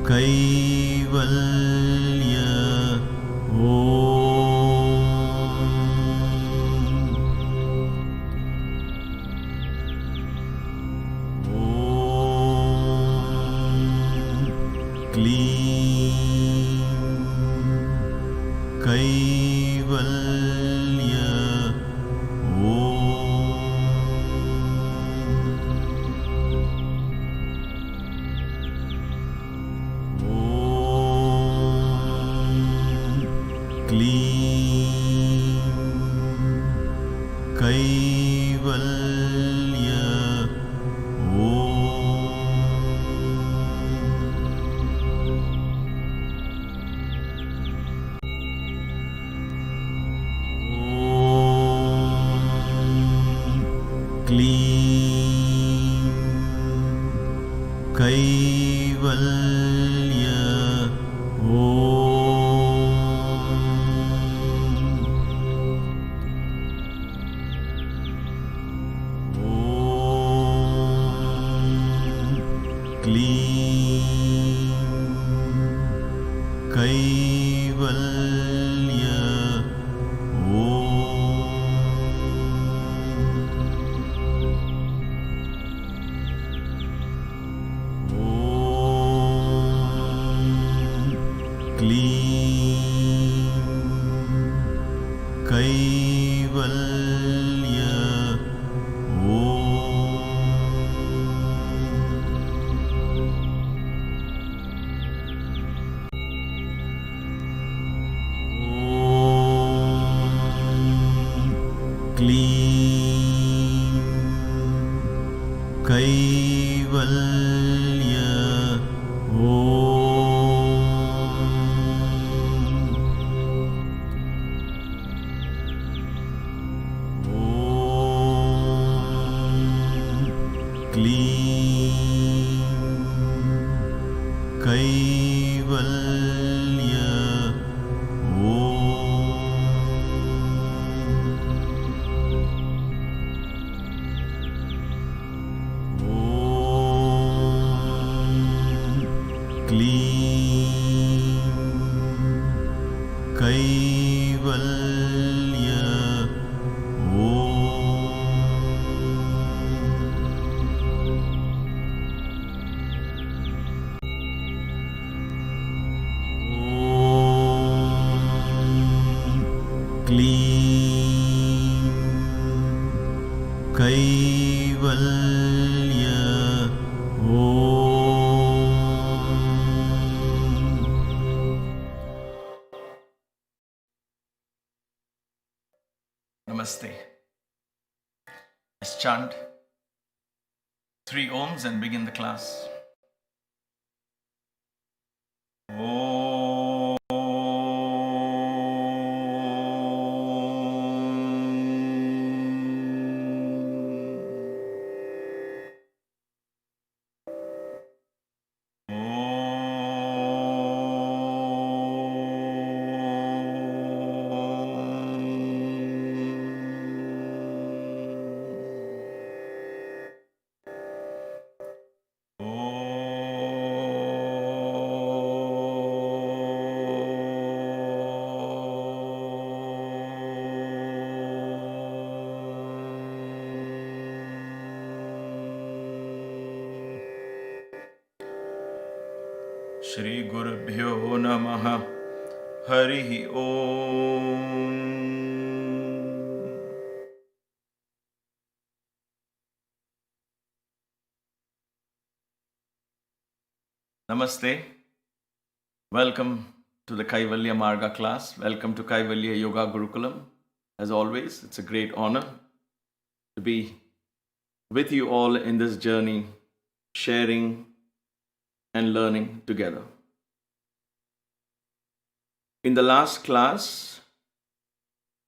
Kaivalya Kaivalya Kaivalya Namaste. Let's chant 3 Oms and begin the class. Om. Shri Gurubhyo Namaha Harihi Om. Namaste. Welcome to the Kaivalya Marga class. Welcome to Kaivalya Yoga Gurukulam. As always, it's a great honor to be with you all in this journey, sharing and learning together. In the last class,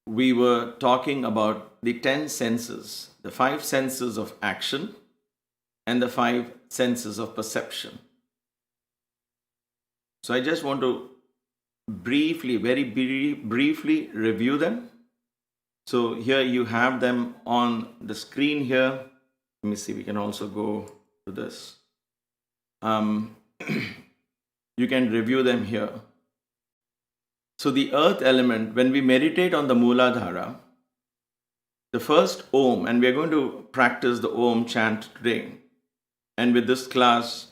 we were talking about the 10 senses, the 5 senses of action and the 5 senses of perception. So I just want to briefly, very briefly review them. So here you have them on the screen here. Let me see, we can also go to this. You can review them here. So the earth element, when we meditate on the mooladhara, the first Om, and we are going to practice the Om chant today. And with this class,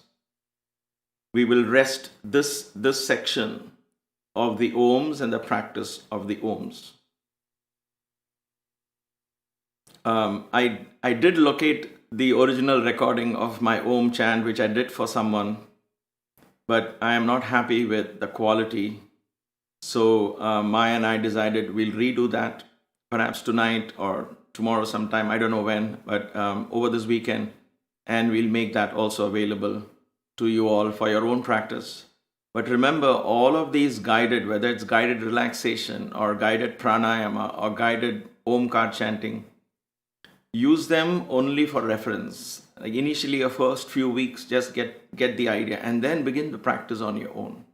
we will rest this section of the Oms and the practice of the Oms. I did locate the original recording of my Om chant, which I did for someone, but I am not happy with the quality. So Maya and I decided we'll redo that, perhaps tonight or tomorrow sometime, I don't know when, but over this weekend, and we'll make that also available to you all for your own practice. But remember, all of these guided, whether it's guided relaxation or guided pranayama or guided Omkar chanting, use them only for reference. Like initially, your first few weeks, just get the idea and then begin to practice on your own.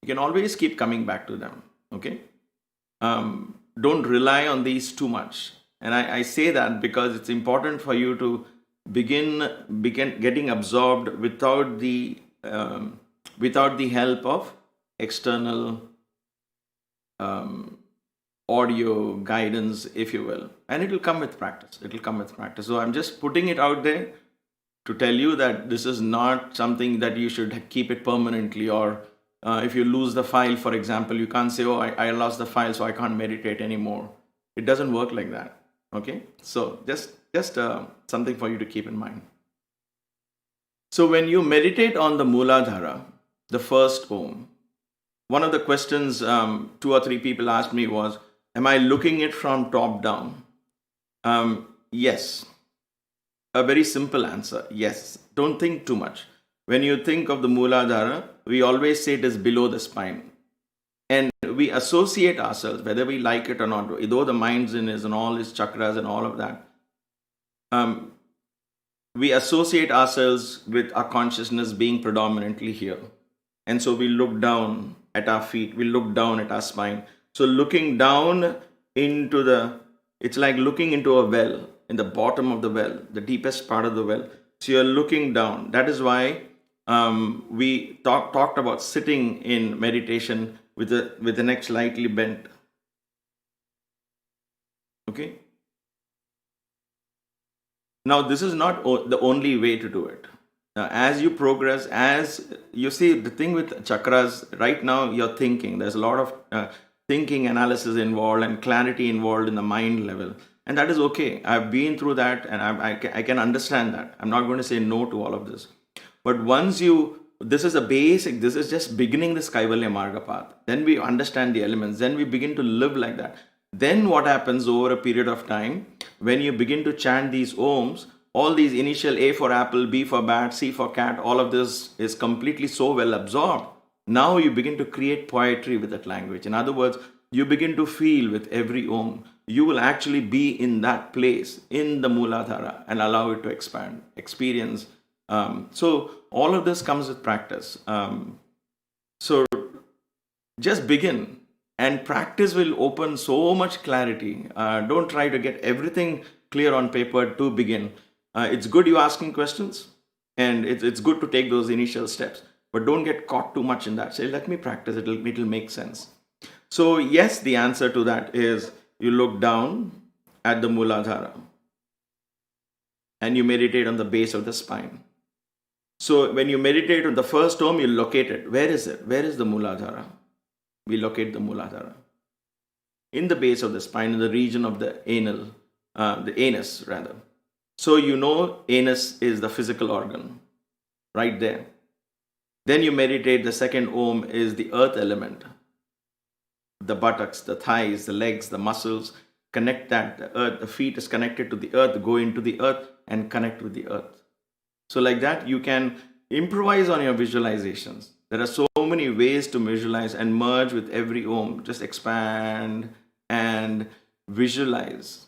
You can always keep coming back to them, okay? Don't rely on these too much. And I say that because it's important for you to begin getting absorbed without the help of external audio guidance, if you will. And it will come with practice. So I'm just putting it out there to tell you that this is not something that you should keep it permanently, or if you lose the file, for example, you can't say, oh, I lost the file, so I can't meditate anymore. It doesn't work like that. Okay, so just something for you to keep in mind. So when you meditate on the mooladhara, the first Om, one of the questions 2 or 3 people asked me was, am I looking it from top down? Yes. A very simple answer, yes. Don't think too much. When you think of the mooladhara, we always say it is below the spine. And we associate ourselves, whether we like it or not, though the mind's in is and all its chakras and all of that, we associate ourselves with our consciousness being predominantly here. And so we look down at our feet, we look down at our spine. So looking down into it's like looking into a well, in the bottom of the well, the deepest part of the well. So you're looking down. That is why we talked about sitting in meditation with the neck slightly bent. Okay? Now, this is not the only way to do it. As you progress, as you see, the thing with chakras, right now you're thinking. There's a lot of thinking, analysis involved and clarity involved in the mind level. And that is okay. I've been through that and I can understand that. I'm not going to say no to all of this. But once this is a basic, this is just beginning this Kaivalya Marga path. Then we understand the elements. Then we begin to live like that. Then what happens over a period of time, when you begin to chant these Oms, all these initial A for apple, B for bat, C for cat, all of this is completely so well absorbed. Now you begin to create poetry with that language. In other words, you begin to feel with every Om. You will actually be in that place, in the mooladhara, and allow it to expand, experience. So all of this comes with practice. So just begin, and practice will open so much clarity. Don't try to get everything clear on paper to begin. It's good you asking questions, and it's good to take those initial steps, but don't get caught too much in that. Say, let me practice, it'll make sense. So yes, the answer to that is you look down at the mooladhara and you meditate on the base of the spine. So when you meditate on the first Om, you locate it. Where is it? Where is the mooladhara? We locate the mooladhara in the base of the spine, in the region of the anus rather. So you know anus is the physical organ, right there. Then you meditate, the second Om is the earth element. The buttocks, the thighs, the legs, the muscles, connect that. The earth, the feet is connected to the earth, go into the earth and connect with the earth. So like that, you can improvise on your visualizations. There are so many ways to visualize and merge with every Om. Just expand and visualize.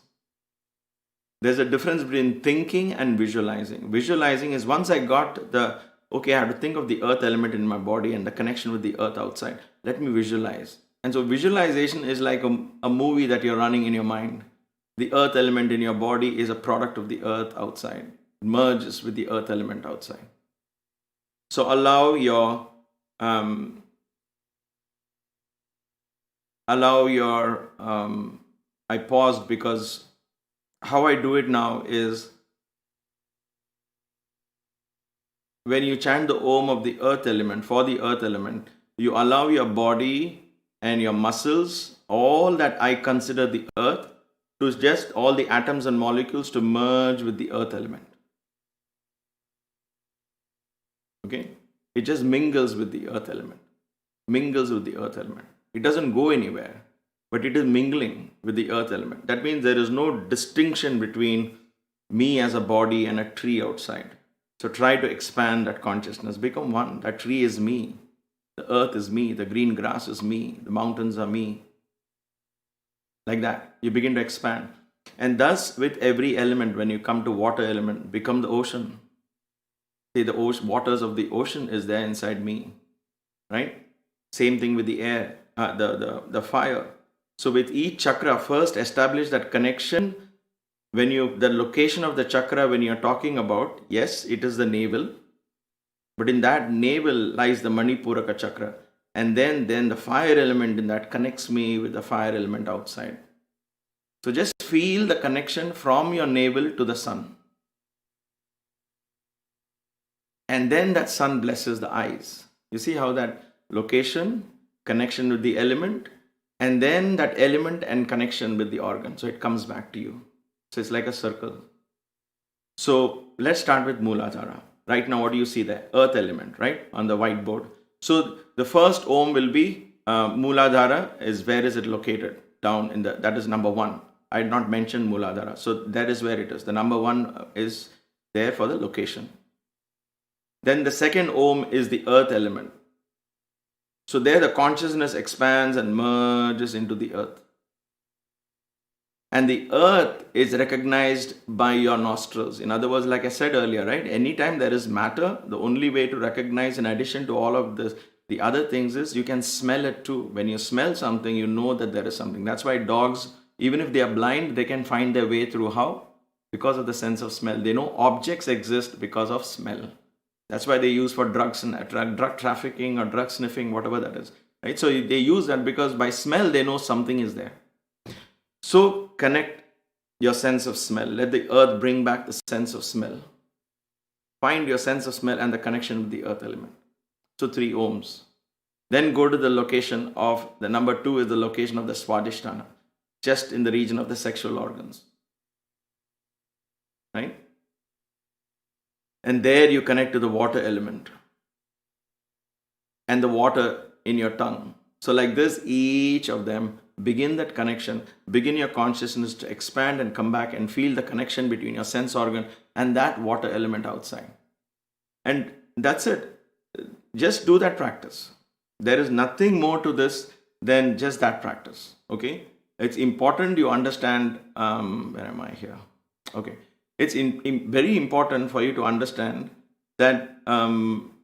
There's a difference between thinking and visualizing. Visualizing is once I got I have to think of the earth element in my body and the connection with the earth outside. Let me visualize. And so visualization is like a movie that you're running in your mind. The earth element in your body is a product of the earth outside. It merges with the earth element outside. So allow your allow your, I paused because how I do it now is when you chant the Om of the earth element, for the earth element, you allow your body and your muscles, all that I consider the earth, to just all the atoms and molecules to merge with the earth element. Okay? It just mingles with the earth element. Mingles with the earth element. It doesn't go anywhere, but it is mingling with the earth element. That means there is no distinction between me as a body and a tree outside. So try to expand that consciousness. Become one. That tree is me. The earth is me. The green grass is me. The mountains are me. Like that. You begin to expand. And thus, with every element, when you come to water element, become the ocean. See, the waters of the ocean is there inside me. Right? Same thing with the air, the fire. So with each chakra, first establish that connection. When the location of the chakra, when you're talking about, yes, it is the navel, but in that navel lies the Manipuraka chakra. And then the fire element in that connects me with the fire element outside. So just feel the connection from your navel to the sun. And then that sun blesses the eyes. You see how that location, connection with the element, and then that element and connection with the organ. So it comes back to you. So it's like a circle. So let's start with mooladhara. Right now, what do you see there? Earth element, right? On the whiteboard. So the first Om will be mooladhara. Is where is it located? Down in that is number 1. I did not mention mooladhara. So that is where it is. The number 1 is there for the location. Then the second Om is the earth element. So there the consciousness expands and merges into the earth. And the earth is recognized by your nostrils. In other words, like I said earlier, right? Anytime there is matter, the only way to recognize, in addition to all of this, the other things is you can smell it too. When you smell something, you know that there is something. That's why dogs, even if they are blind, they can find their way through. How? Because of the sense of smell. They know objects exist because of smell. That's why they use for drugs and drug trafficking or drug sniffing, whatever that is. Right? So they use that because by smell, they know something is there. So connect your sense of smell. Let the earth bring back the sense of smell. Find your sense of smell and the connection with the earth element. So 3 Oms. Then go to the location of, the number 2 is the location of the Swadhisthana, just in the region of the sexual organs. Right? And there you connect to the water element and the water in your tongue. So like this, each of them, begin that connection, begin your consciousness to expand and come back and feel the connection between your sense organ and that water element outside. And that's it. Just do that practice. There is nothing more to this than just that practice. Okay? It's important you understand, where am I here? Okay. It's very important for you to understand that,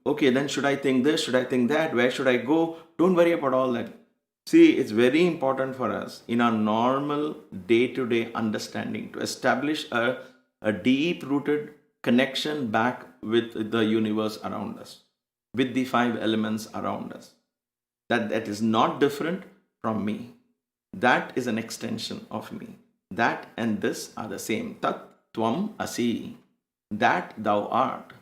okay, then should I think this? Should I think that? Where should I go? Don't worry about all that. See, it's very important for us in our normal day-to-day understanding to establish a deep-rooted connection back with the universe around us, with the 5 elements around us. That is not different from me. That is an extension of me. That and this are the same. Tat Tvam Asi. That thou art.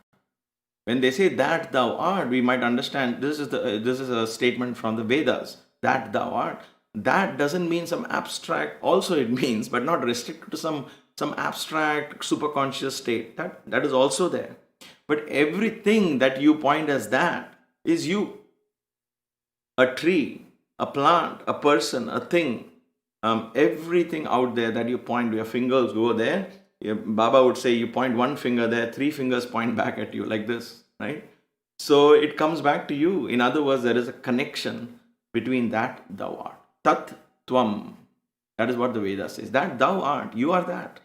When they say that thou art, we might understand this is a statement from the Vedas. That thou art. That doesn't mean some abstract, also it means, but not restricted to some abstract superconscious state. That is also there. But everything that you point as that is you. A tree, a plant, a person, a thing, everything out there that you point, your fingers go there. Baba would say you point one finger there, 3 fingers point back at you like this, right? So it comes back to you. In other words, there is a connection between that thou art. Tat Tvam. That is what the Veda says. That thou art. You are that.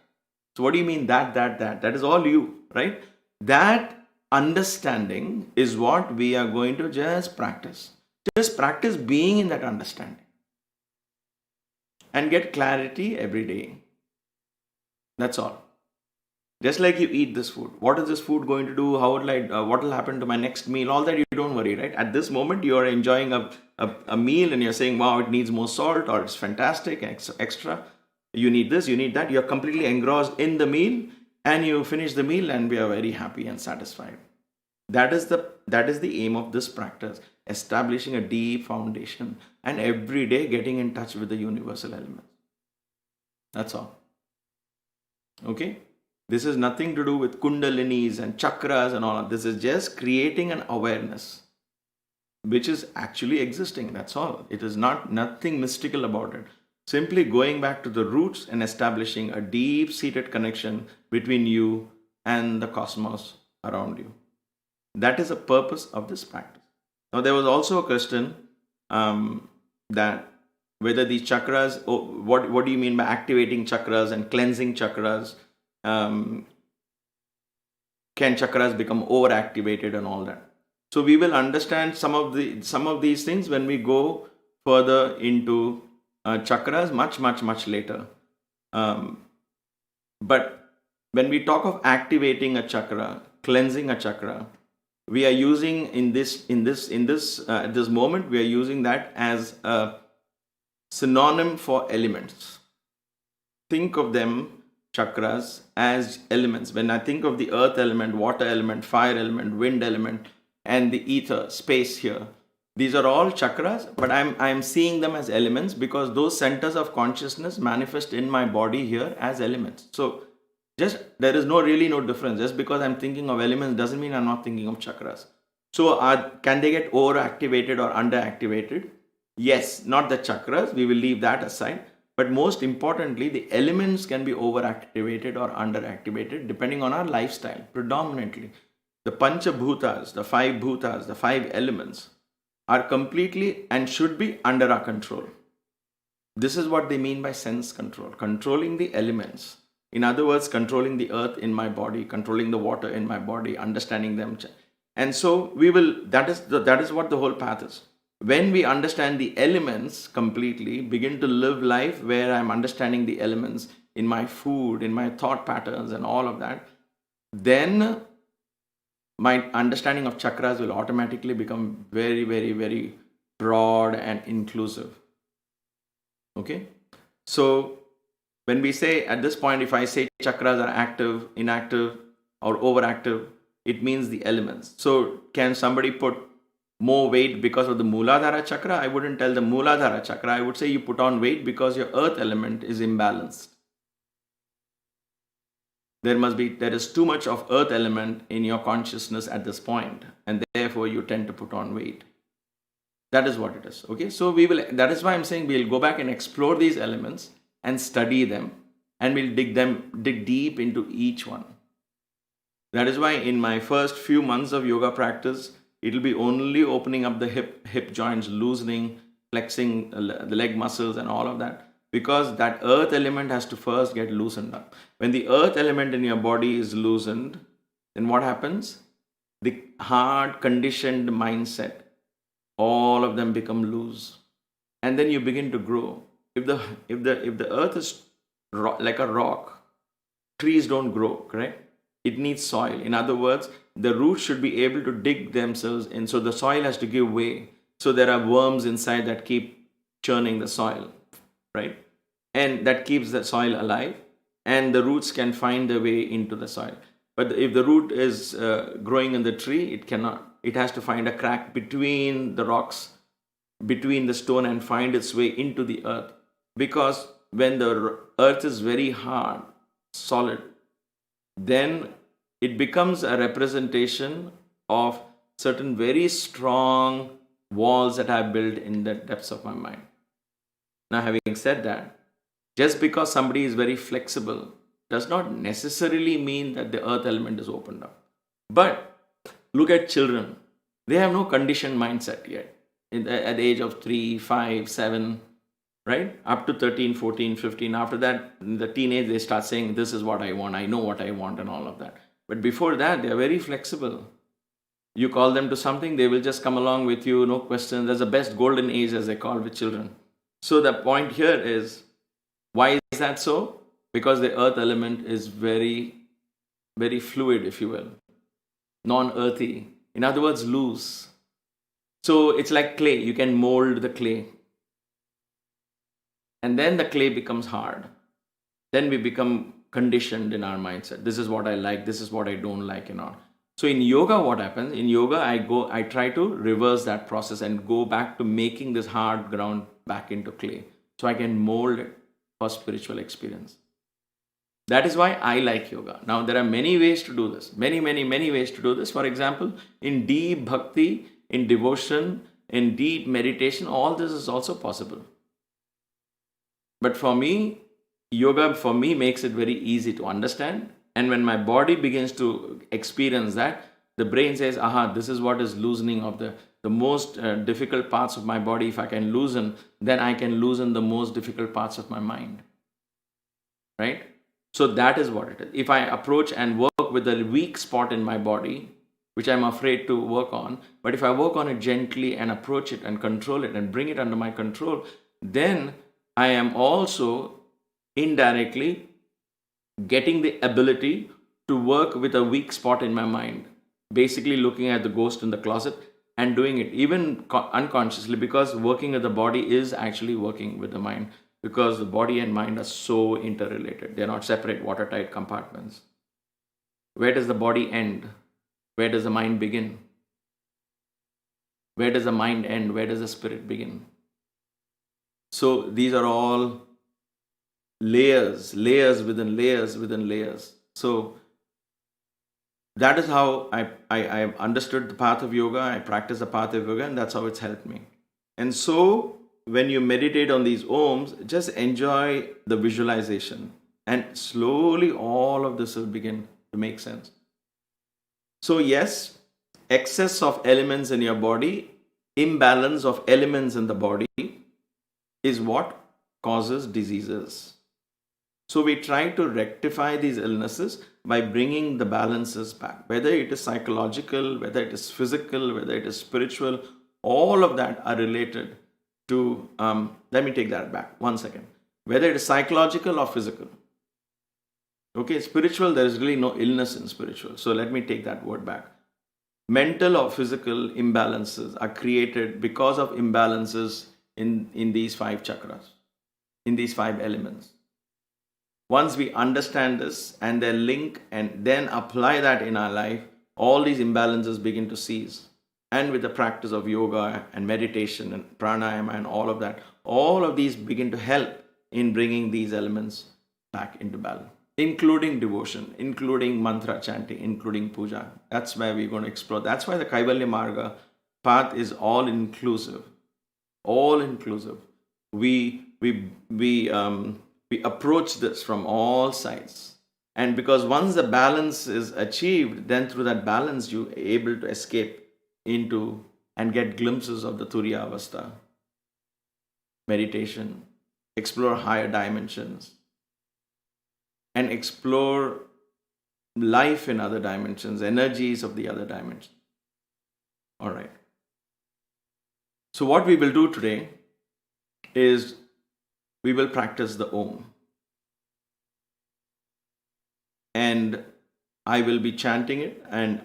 So what do you mean that? That is all you, right? That understanding is what we are going to just practice. Just practice being in that understanding. And get clarity every day. That's all. Just like you eat this food. What is this food going to do? How will what will happen to my next meal? All that you don't worry, right? At this moment, you are enjoying a meal and you're saying, wow, it needs more salt or it's fantastic, extra. You need this, you need that. You're completely engrossed in the meal and you finish the meal and we are very happy and satisfied. That is the aim of this practice, establishing a deep foundation and every day getting in touch with the universal elements. That's all. Okay? This is nothing to do with kundalinis and chakras and all of this. Is just creating an awareness which is actually existing. That's all. It is nothing mystical about it. Simply going back to the roots and establishing a deep-seated connection between you and the cosmos around you. That is the purpose of this practice. Now, there was also a question that whether these chakras, what do you mean by activating chakras and cleansing chakras? Can chakras become overactivated and all that? So we will understand some of these things when we go further into chakras much later. But when we talk of activating a chakra, cleansing a chakra, we are using at this moment we are using that as a synonym for elements. Think of them, chakras, as elements. When I think of the earth element, water element, fire element, wind element, and the ether, space here, these are all chakras, but I'm seeing them as elements because those centers of consciousness manifest in my body here as elements. So there is no difference. Just because I'm thinking of elements doesn't mean I'm not thinking of chakras. So can they get overactivated or underactivated? Yes, not the chakras. We will leave that aside. But most importantly, the elements can be overactivated or underactivated depending on our lifestyle, predominantly. The Panchabhutas, the five bhutas, the five elements are completely and should be under our control. This is what they mean by sense control, controlling the elements. In other words, controlling the earth in my body, controlling the water in my body, understanding them. And so that is what the whole path is. When we understand the elements completely, begin to live life where I'm understanding the elements in my food, in my thought patterns and all of that, then my understanding of chakras will automatically become very, very, very broad and inclusive. Okay? So when we say, at this point, if I say chakras are active, inactive, or overactive, it means the elements. So can somebody put more weight because of the mooladhara chakra? I wouldn't tell the mooladhara chakra. I would say you put on weight because your earth element is imbalanced. There is too much of earth element in your consciousness at this point, and therefore you tend to put on weight. That is what it is. Okay, so that is why I'm saying we'll go back and explore these elements and study them, and we'll dig deep into each one. That is why in my first few months of yoga practice, it'll be only opening up the hip joints, loosening, flexing the leg muscles and all of that, because that earth element has to first get loosened up. When the earth element in your body is loosened, then what happens? The hard conditioned mindset, all of them become loose, and then you begin to grow. If the earth is like a rock, trees don't grow, correct? It needs soil. In other words, the roots should be able to dig themselves in, so the soil has to give way. So there are worms inside that keep churning the soil, right? And that keeps the soil alive, and the roots can find their way into the soil. But if the root is growing in the tree, it cannot. It has to find a crack between the rocks, between the stone, and find its way into the earth. Because when the earth is very hard, solid, then it becomes a representation of certain very strong walls that I have built in the depths of my mind. Now, having said that, just because somebody is very flexible does not necessarily mean that the earth element is opened up. But look at children. They have no conditioned mindset yet. At the age of 3, 5, 7, right? Up to 13, 14, 15. After that, in the teenage, they start saying, this is what I want. I know what I want and all of that. But before that, they are very flexible. You call them to something, they will just come along with you, no questions. That's the best golden age, as they call with children. So the point here is, why is that so? Because the earth element is very very fluid, if you will, non-earthy. In other words, loose. So it's like clay. You can mold the clay. And then the clay becomes hard. Then we become conditioned in our mindset. This is what I like, this is what I don't like, So in yoga, what happens? In yoga, I try to reverse that process and go back to making this hard ground back into clay. So I can mold it for spiritual experience. That is why I like yoga. Now, there are many ways to do this. Many ways to do this. For example, in deep bhakti, in devotion, in deep meditation, all this is also possible. But for me, yoga makes it very easy to understand. And when my body begins to experience that, the brain says, aha, this is what is loosening of the most difficult parts of my body. If I can loosen, then I can loosen the most difficult parts of my mind. Right? So that is what it is. If I approach and work with a weak spot in my body, which I'm afraid to work on, but if I work on it gently and approach it and control it and bring it under my control, then I am also indirectly getting the ability to work with a weak spot in my mind, basically looking at the ghost in the closet and doing it even unconsciously, because working with the body is actually working with the mind, because the body and mind are so interrelated. They're not separate watertight compartments. Where does the body end? Where does the mind begin? Where does the mind end? Where does the spirit begin? So these are all layers within layers within layers. So that is how I understood the path of yoga. I practice the path of yoga, and that's how it's helped me. And so when you meditate on these OMs, just enjoy the visualization, and slowly all of this will begin to make sense. So yes, excess of elements in your body, imbalance of elements in the body is what causes diseases. So we try to rectify these illnesses by bringing the balances back, whether it is psychological, whether it is physical, whether it is spiritual, all of that are related to, let me take that back, 1 second. Whether it is psychological or physical. Okay, spiritual, there is really no illness in spiritual. So let me take that word back. Mental or physical imbalances are created because of imbalances in these 5 chakras, in these 5 elements. Once we understand this and their link and then apply that in our life, all these imbalances begin to cease. And with the practice of yoga and meditation and pranayama and all of these begin to help in bringing these elements back into balance, including devotion, including mantra chanting, including puja. That's where we're going to explore. That's why the Kaivalya Marga path is all inclusive. All inclusive. We approach this from all sides. And because once the balance is achieved, then through that balance, you're able to escape into and get glimpses of the Turiya Avastha, meditation, explore higher dimensions, and explore life in other dimensions, energies of the other dimensions. All right. So what we will do today is we will practice the Om. And I will be chanting it. And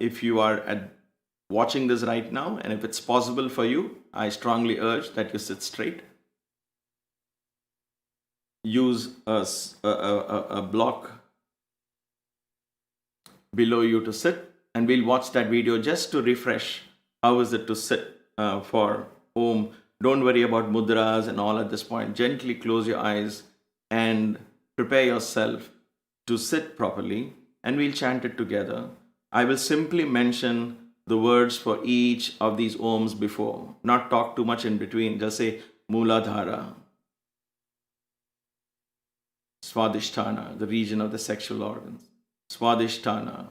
if you are watching this right now, and if it's possible for you, I strongly urge that you sit straight. Use a block below you to sit, and we'll watch that video just to refresh how is it to sit for Om. Don't worry about mudras and all at this point. Gently close your eyes and prepare yourself to sit properly, and we'll chant it together. I will simply mention the words for each of these Oms before, not talk too much in between. Just say mooladhara, swadhisthana, the region of the sexual organs, swadhisthana,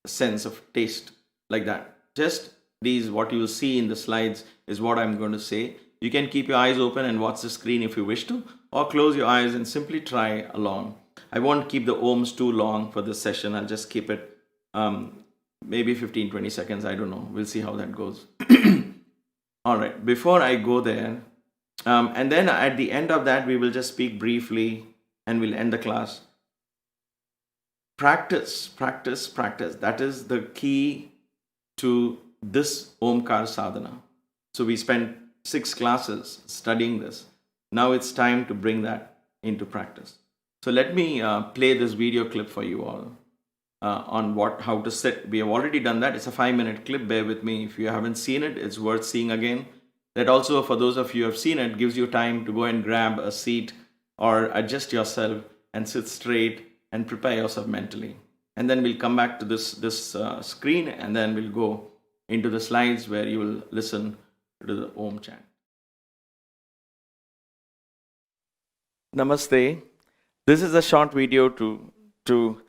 the sense of taste, like that. Just these, what you see in the slides is what I'm going to say. You can keep your eyes open and watch the screen if you wish to, or close your eyes and simply try along. I won't keep the Oms too long for this session. I'll just keep it maybe 15-20 seconds. I don't know. We'll see how that goes. All right. Before I go there, and then at the end of that, we will just speak briefly and we'll end the class. practice. That is the key to this Omkar sadhana. So we spent 6 classes studying this. Now it's time to bring that into practice. So let me play this video clip for you all on how to sit. We have already done that. It's a 5-minute clip. Bear with me. If you haven't seen it, it's worth seeing again. That also, for those of you who have seen it, gives you time to go and grab a seat or adjust yourself and sit straight and prepare yourself mentally. And then we'll come back to this screen, and then we'll go into the slides where you will listen to the Om chant. Namaste. This is a short video to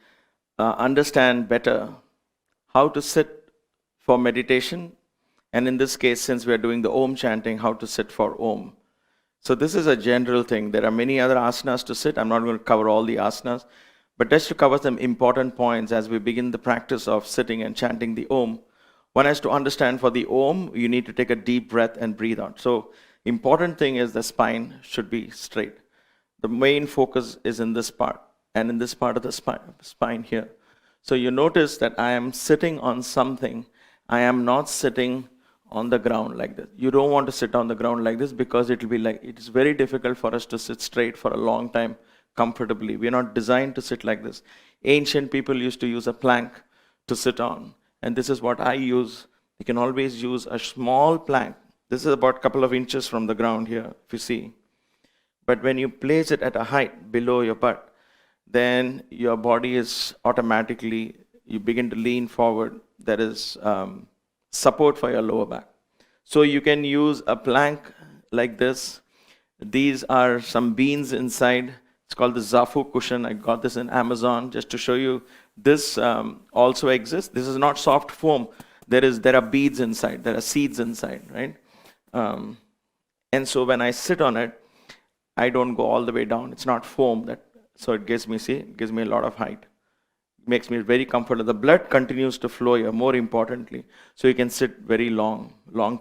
understand better how to sit for meditation, and in this case, since we are doing the Om chanting, how to sit for Om. So this is a general thing. There are many other asanas to sit. I'm not going to cover all the asanas, but just to cover some important points as we begin the practice of sitting and chanting the Om. One has to understand, for the Om, you need to take a deep breath and breathe out. So important thing is the spine should be straight. The main focus is in this part and in this part of the spine here. So you notice that I am sitting on something. I am not sitting on the ground like this. You don't want to sit on the ground like this, because it is very difficult for us to sit straight for a long time comfortably. We are not designed to sit like this. Ancient people used to use a plank to sit on, and this is what I use. You can always use a small plank. This is about a couple of inches from the ground here, if you see. But when you place it at a height below your butt, then your body is automatically, you begin to lean forward. There is support for your lower back. So you can use a plank like this. These are some beans inside. It's called the Zafu cushion. I got this in Amazon just to show you. This also exists. This is not soft foam. There are beads inside. There are seeds inside, right? And so when I sit on it, I don't go all the way down. It's not foam, so it gives me a lot of height. Makes me very comfortable. The blood continues to flow here, more importantly. So you can sit very long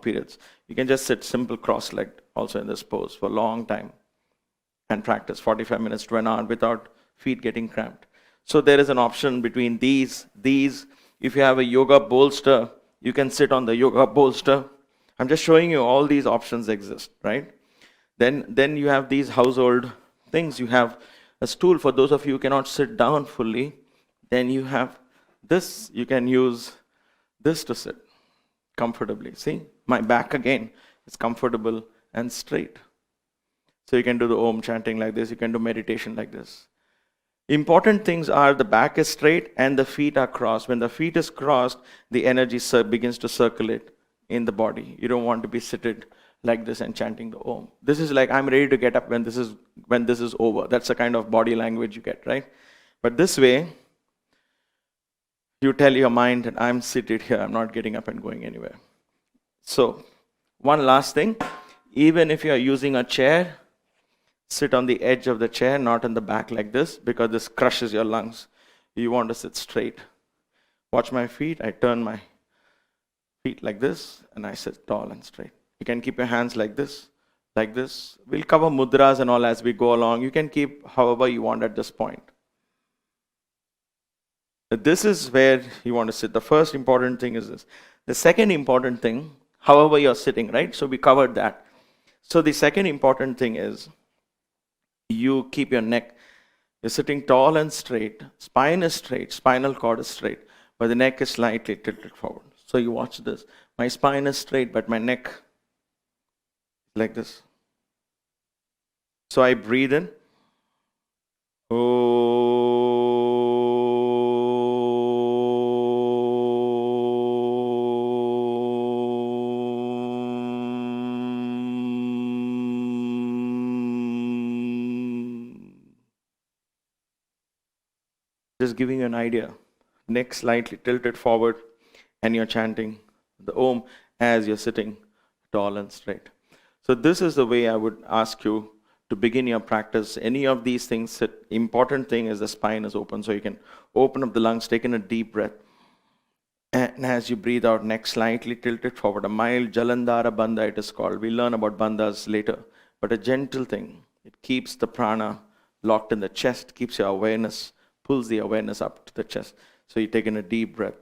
periods. You can just sit simple cross-legged also in this pose for a long time and practice 45 minutes to an hour without feet getting cramped. So there is an option between these. If you have a yoga bolster, you can sit on the yoga bolster. I'm just showing you all these options exist, right? Then you have these household things. You have a stool for those of you who cannot sit down fully. Then you have this. You can use this to sit comfortably. See, my back again is comfortable and straight. So you can do the Om chanting like this. You can do meditation like this. Important things are the back is straight and the feet are crossed. When the feet is crossed, the energy begins to circulate in the body. You don't want to be seated like this and chanting the Om. This is like I'm ready to get up when this is over. That's the kind of body language you get, right? But this way, you tell your mind that I'm seated here. I'm not getting up and going anywhere. So, one last thing. Even if you are using a chair, sit on the edge of the chair, not on the back like this, because this crushes your lungs. You want to sit straight. Watch my feet. I turn my feet like this, and I sit tall and straight. You can keep your hands like this, like this. We'll cover mudras and all as we go along. You can keep however you want at this point. This is where you want to sit. The first important thing is this. The second important thing, however you're sitting, right? So we covered that. So the second important thing is you keep your neck. You're sitting tall and straight. Spine is straight. Spinal cord is straight. But the neck is slightly tilted forward. So you watch this. My spine is straight, but my neck like this. So I breathe in. Just giving you an idea. Neck slightly tilted forward, and you're chanting the Om as you're sitting tall and straight. So this is the way I would ask you to begin your practice. Any of these things, important thing is the spine is open, so you can open up the lungs, take in a deep breath. And as you breathe out, neck slightly tilted forward. A mild Jalandhara Bandha it is called. We'll learn about bandhas later. But a gentle thing. It keeps the prana locked in the chest, keeps your awareness pulls the awareness up to the chest. So you take in a deep breath.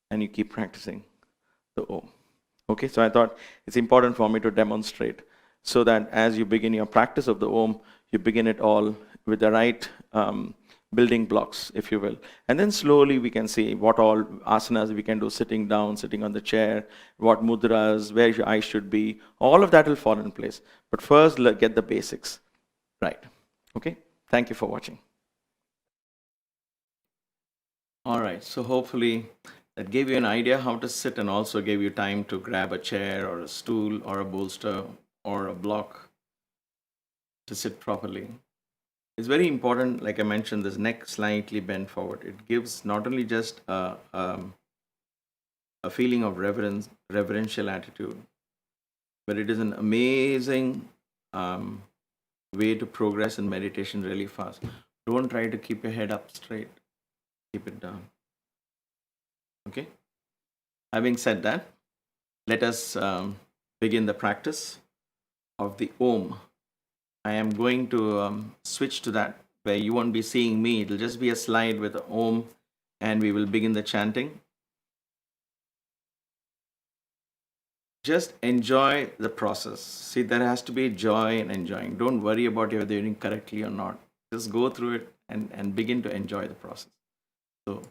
And you keep practicing the Om. Okay, so I thought it's important for me to demonstrate so that as you begin your practice of the Om, you begin it all with the right building blocks, if you will. And then slowly we can see what all asanas we can do, sitting down, sitting on the chair, what mudras, where your eyes should be. All of that will fall in place. But first, get the basics right. Okay, thank you for watching. All right, so hopefully that gave you an idea how to sit and also gave you time to grab a chair or a stool or a bolster or a block to sit properly. It's very important, like I mentioned, this neck slightly bent forward. It gives not only just a feeling of reverential attitude, but it is an amazing way to progress in meditation really fast. Don't try to keep your head up straight. Keep it down. Okay? Having said that, let us begin the practice of the Om. I am going to switch to that where you won't be seeing me. It'll just be a slide with the Om and we will begin the chanting. Just enjoy the process. See, there has to be joy in enjoying. Don't worry about whether you're doing correctly or not. Just go through it and begin to enjoy the process. So,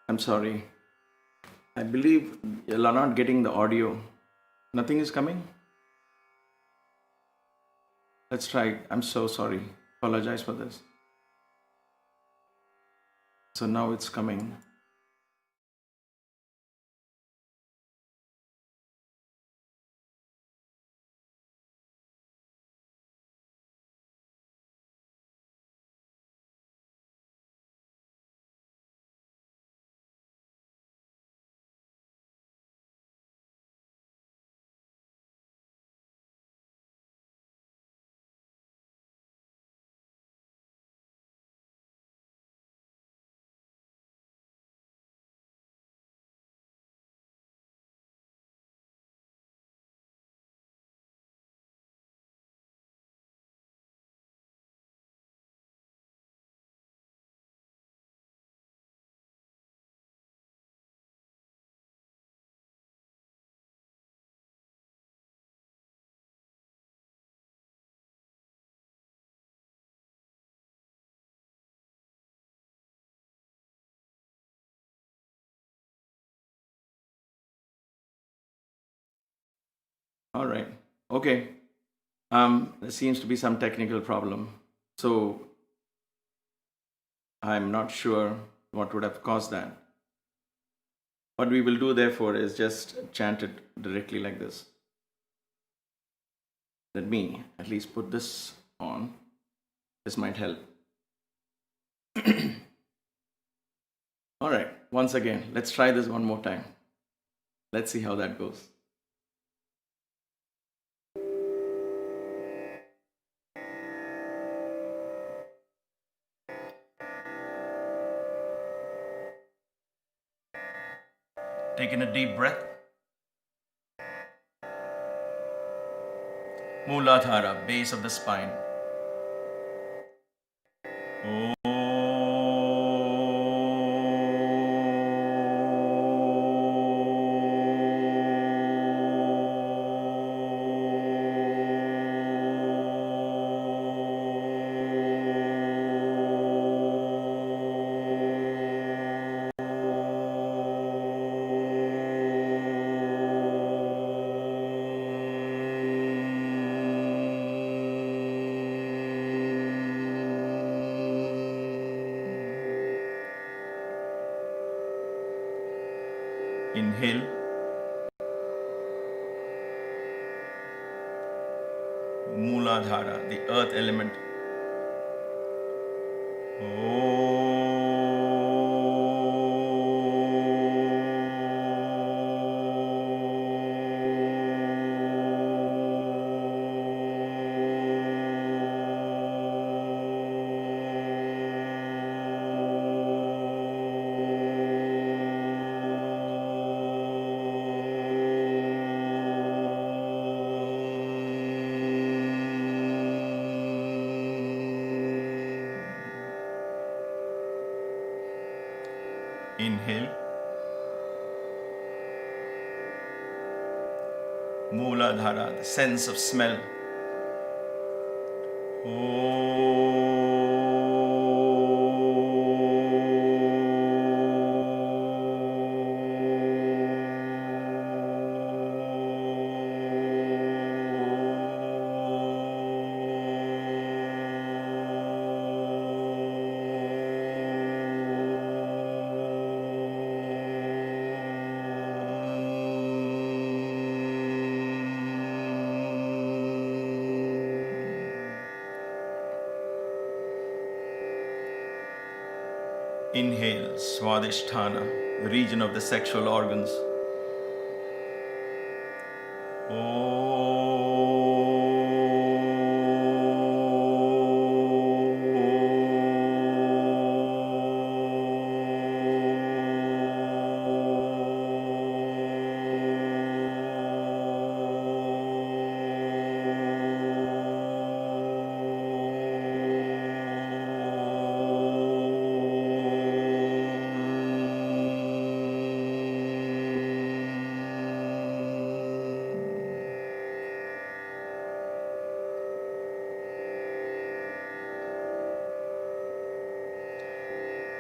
I'm sorry. I believe you're not getting the audio. Nothing is coming? Let's try. I'm so sorry. Apologize for this. So now it's coming. All right. Okay. There seems to be some technical problem. So I'm not sure what would have caused that. What we will do, therefore, is just chant it directly like this. Let me at least put this on. This might help. All right. Once again, let's try this one more time. Let's see how that goes. Taking a deep breath. Mooladhara, base of the spine. Inhale. Mooladhara, the earth element. Inhale. Mooladhara, the sense of smell. Inhale, Swadhisthana, the region of the sexual organs.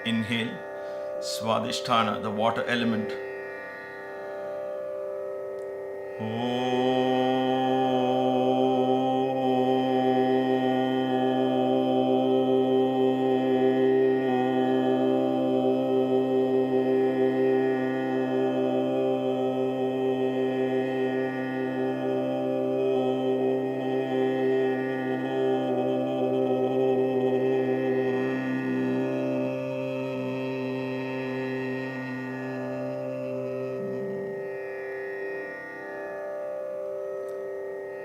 Inhale, Swadhisthana, the water element.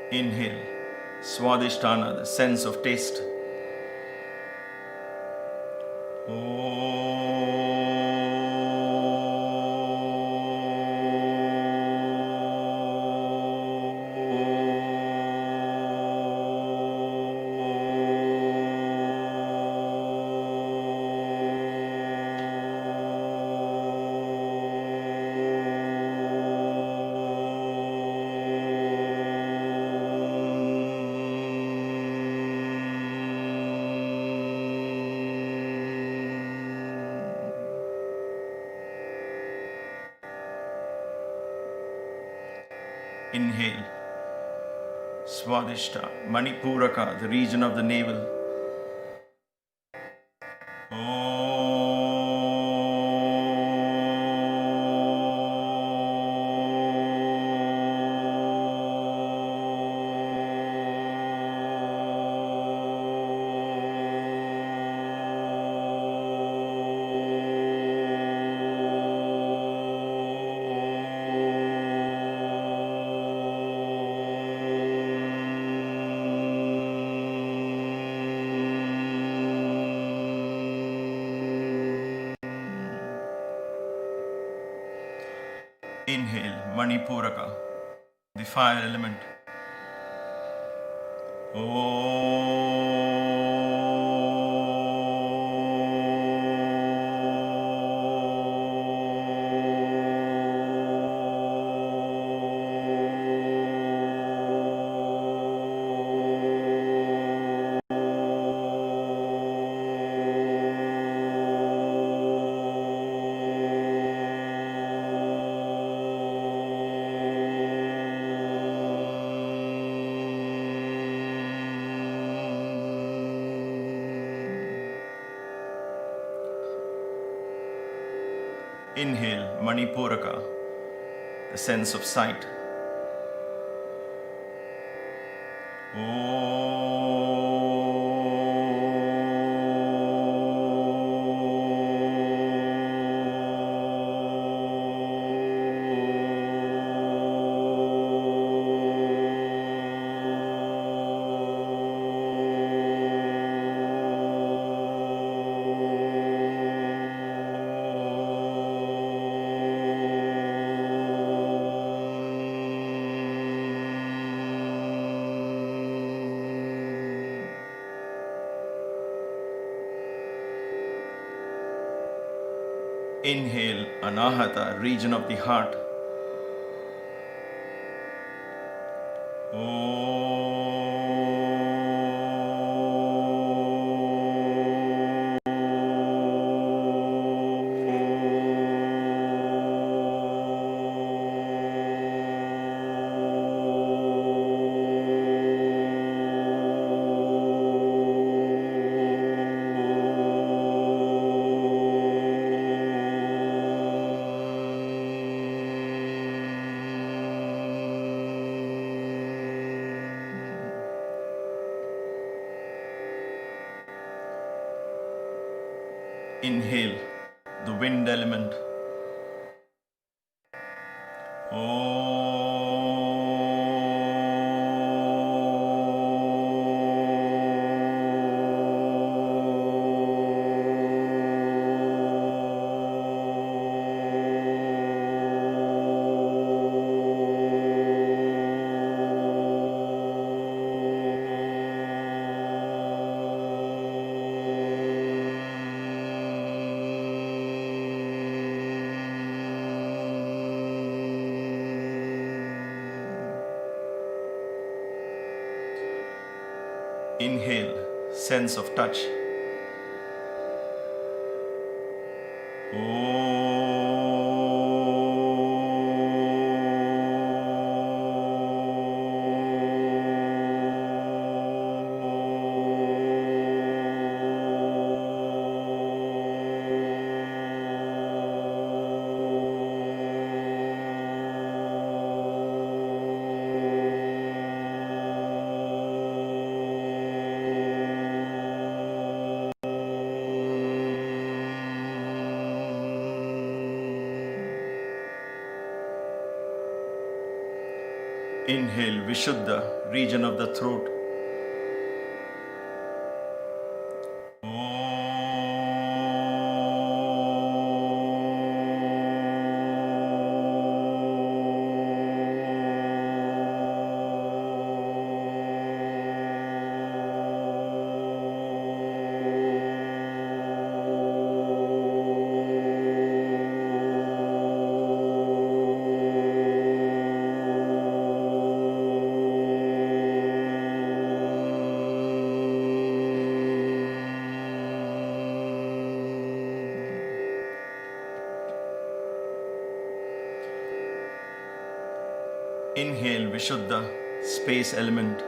Inhale, Swadhisthana, the sense of taste. Inhale, Swadishta, Manipuraka, the region of the navel. Inhale, Manipuraka, the fire element. Inhale, Manipuraka, the sense of sight. Inhale, Anahata, region of the heart. Inhale, the wind element. Inhale, sense of touch. Inhale, Vishuddha, region of the throat. Inhale, Vishuddha, space element.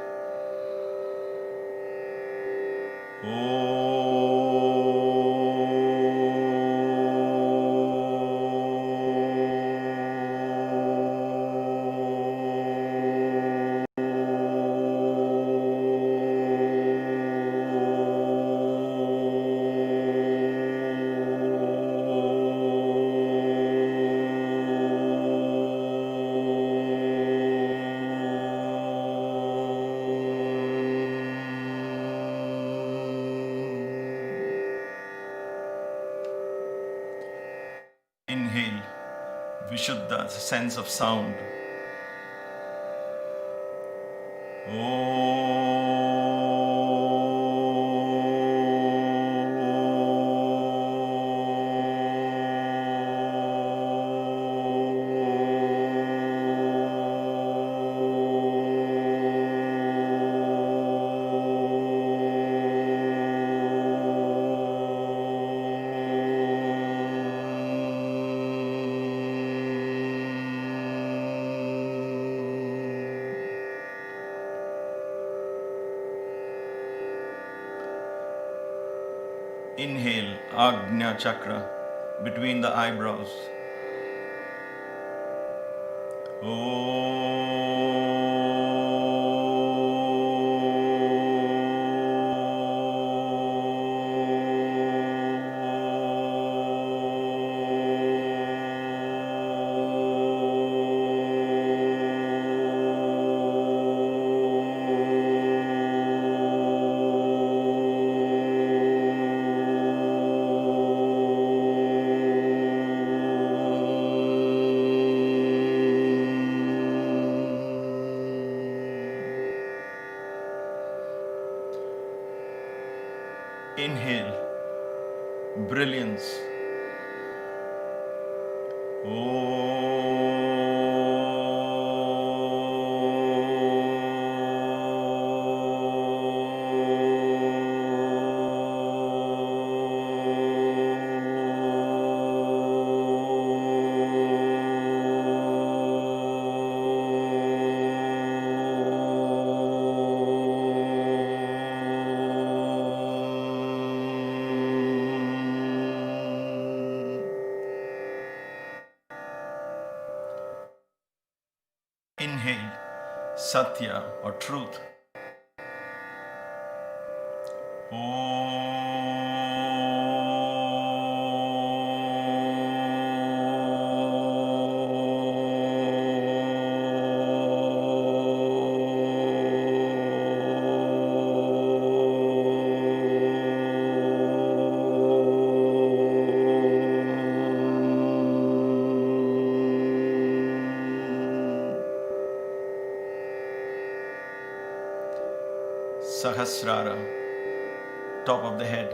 Inhale, Vishuddha, sense of sound. Inhale, Agnya Chakra, between the eyebrows. Inhale, brilliance. Inhale, Satya or truth. Sahasrara, top of the head.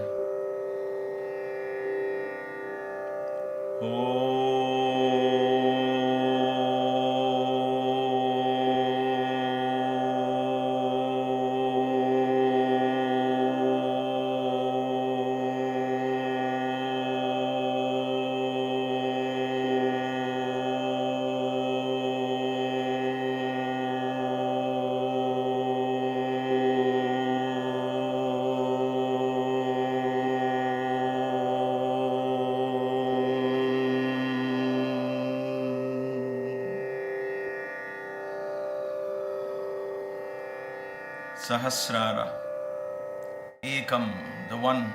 Sahasrara, Ekam, the one.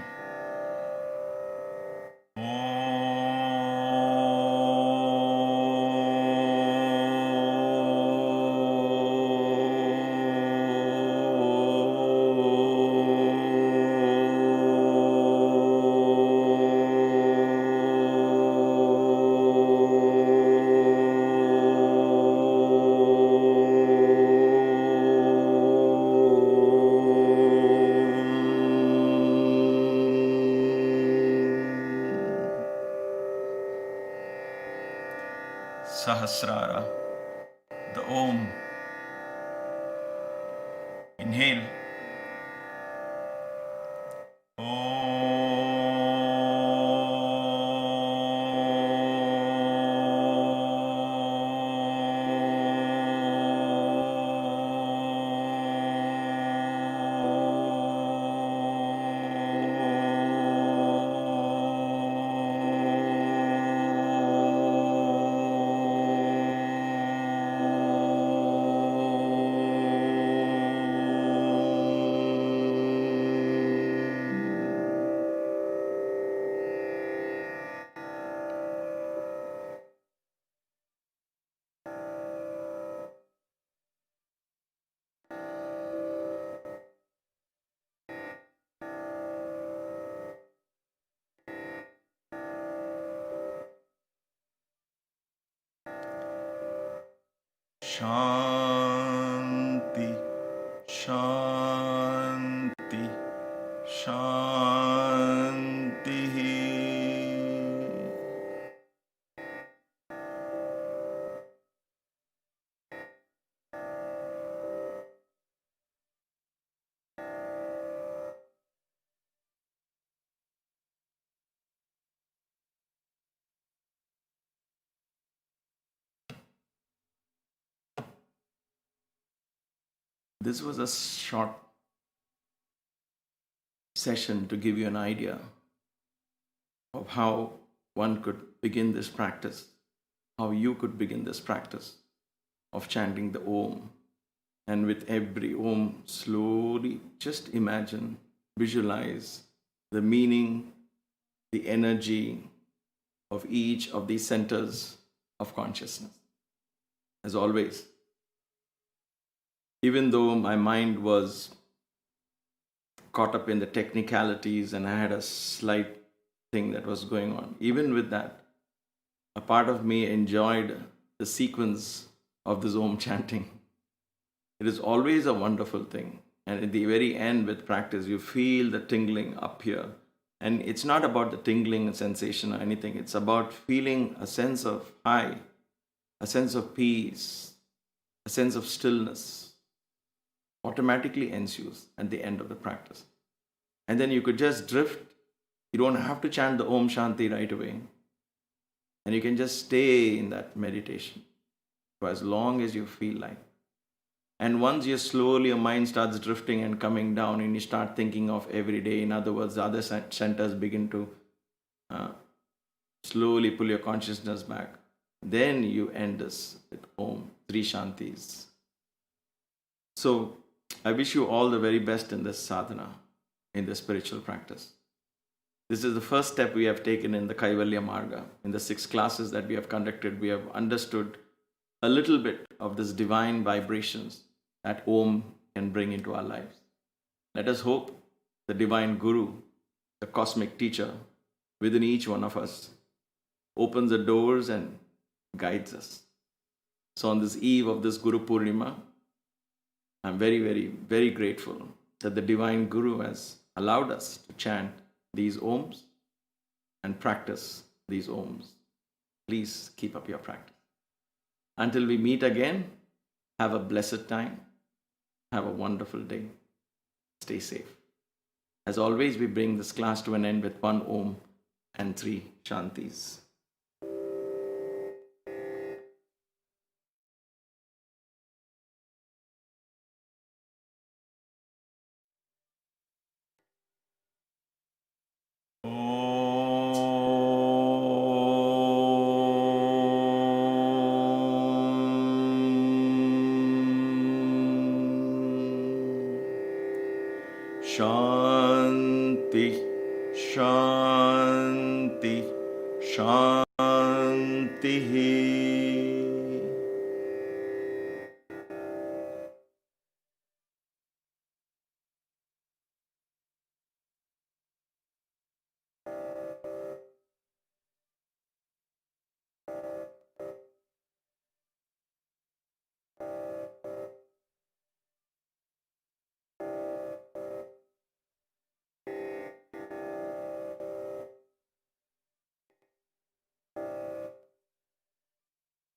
Sahasrara, the Om. Inhale. Shanti, Shanti, Shanti. This was a short session to give you an idea of how one could begin this practice, how you could begin this practice of chanting the Om. And with every Om, slowly just imagine, visualize the meaning, the energy of each of these centers of consciousness. As always, even though my mind was caught up in the technicalities and I had a slight thing that was going on, even with that, a part of me enjoyed the sequence of this Om chanting. It is always a wonderful thing. And at the very end, with practice, you feel the tingling up here. And it's not about the tingling sensation or anything. It's about feeling a sense of high, a sense of peace, a sense of stillness automatically ensues at the end of the practice. And then you could just drift. You don't have to chant the Om Shanti right away. And you can just stay in that meditation for as long as you feel like. And once your mind starts drifting and coming down and you start thinking of every day, in other words, the other centers begin to slowly pull your consciousness back. Then you end this with Om, Three Shantis. So I wish you all the very best in this sadhana, in the spiritual practice. This is the first step we have taken in the Kaivalya Marga. In the 6 classes that we have conducted, we have understood a little bit of this divine vibrations that Om can bring into our lives. Let us hope the divine Guru, the cosmic teacher within each one of us, opens the doors and guides us. So on this eve of this Guru Purnima, I'm very, very, very grateful that the divine Guru has allowed us to chant these Oms and practice these Oms. Please keep up your practice. Until we meet again, have a blessed time. Have a wonderful day. Stay safe. As always, we bring this class to an end with 1 Om and 3 Shantis. Shanti, Shanti, Shanti.